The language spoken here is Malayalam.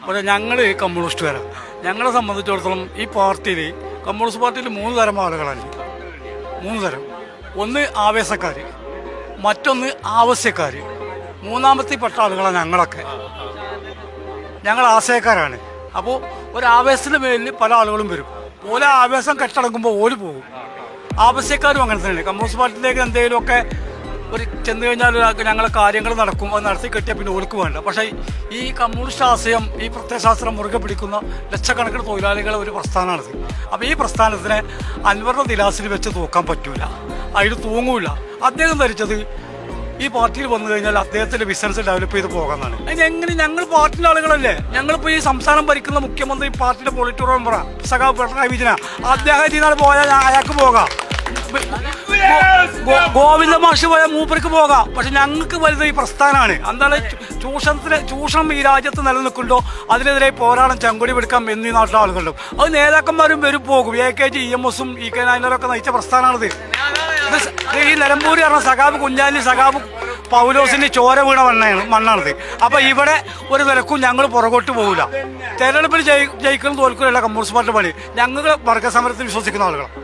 പക്ഷേ ഞങ്ങൾ കമ്മ്യൂണിസ്റ്റുകാരാണ്. ഞങ്ങളെ സംബന്ധിച്ചിടത്തോളം ഈ പാർട്ടിയിൽ കമ്മ്യൂണിസ്റ്റ് പാർട്ടിയിൽ 3 തരം ആളുകളാണ്. 3 തരം. ഒന്ന് ആവേശക്കാർ, മറ്റൊന്ന് ആവശ്യക്കാർ, മൂന്നാമത്തെ പെട്ട ആളുകളാണ് ഞങ്ങളൊക്കെ. ഞങ്ങൾ ആശയക്കാരാണ്. അപ്പോൾ ഒരു ആവേശത്തിൻ്റെ മേലിൽ പല ആളുകളും വരും. ഓരോ ആവേശം കെട്ടടങ്ങുമ്പോൾ ഓര് പോകും. ആവശ്യക്കാരും അങ്ങനെ തന്നെയാണ്. കമ്മ്യൂണിസ്റ്റ് പാർട്ടിയിലേക്ക് എന്തെങ്കിലുമൊക്കെ ഒരു ചെന്ന് കഴിഞ്ഞാൽ ഞങ്ങളെ കാര്യങ്ങൾ നടക്കും, അത് നടത്തി കിട്ടിയാൽ പിന്നെ ഓർക്ക് വേണ്ട. പക്ഷേ ഈ കമ്മ്യൂണിസ്റ്റ് ആശയം, ഈ പ്രത്യയശാസ്ത്രം മുറുകെ പിടിക്കുന്ന ലക്ഷക്കണക്കിന് തൊഴിലാളികളെ ഒരു പ്രസ്ഥാനമാണിത്. അപ്പോൾ ഈ പ്രസ്ഥാനത്തിനെ അൻവറിന്റെ ദിലാസിൽ വെച്ച് തൂക്കാൻ പറ്റൂല, അതിൽ തൂങ്ങൂല. അദ്ദേഹം ധരിച്ചത് ഈ പാർട്ടിയിൽ വന്നു കഴിഞ്ഞാൽ അദ്ദേഹത്തിന്റെ ബിസിനസ് ഡെവലപ്പ് ചെയ്ത് പോകാന്നാണ്. അതിനെങ്ങനെ ഞങ്ങൾ പാർട്ടിയുടെ ആളുകളല്ലേ? ഞങ്ങളിപ്പോൾ ഈ സംസ്ഥാനം ഭരിക്കുന്ന മുഖ്യമന്ത്രി പാർട്ടിയുടെ പൊളിറ്റ് ബ്യൂറോ മെമ്പറാ സഖാവ് പിണറായി വിജയനാ. അദ്ദേഹം ഇതിനാണ് പോയാൽ അയാൾക്ക് പോകാം. ഗോവിന്ദ മാഷ് പോയാൽ മൂപ്പർക്ക് പോകാം. പക്ഷെ ഞങ്ങൾക്ക് വലുത് ഈ പ്രസ്ഥാനമാണ്. എന്താണ് ചൂഷണം ഈ രാജ്യത്ത് നിലനിൽക്കുന്നുണ്ടോ അതിനെതിരെ പോരാടം ചെങ്കൊടി പിടിക്കാം എന്നീ നാട്ടിലെ ആളുകളുണ്ട്. അത് നേതാക്കന്മാരും വരും പോകും. AKG EMSും EK നായനൊക്കെ നയിച്ച പ്രസ്ഥാനമാണിത്. ഈ നിലമ്പൂർ പറഞ്ഞ സഖാബ് കുഞ്ഞാലി സഖാബ് പൗലോസിന്റെ ചോര വീണ മണ്ണാണിത്. അപ്പൊ ഇവിടെ ഒരു നിലക്കും ഞങ്ങൾ പുറകോട്ട് പോകില്ല. തെരഞ്ഞെടുപ്പിൽ ജയിക്കണം തോൽക്കുകയല്ല കമ്മ്യൂണിസ്റ്റ് പാർട്ടി പണി. ഞങ്ങൾ വർഗ സമരത്തിൽ വിശ്വസിക്കുന്ന ആളുകളാണ്.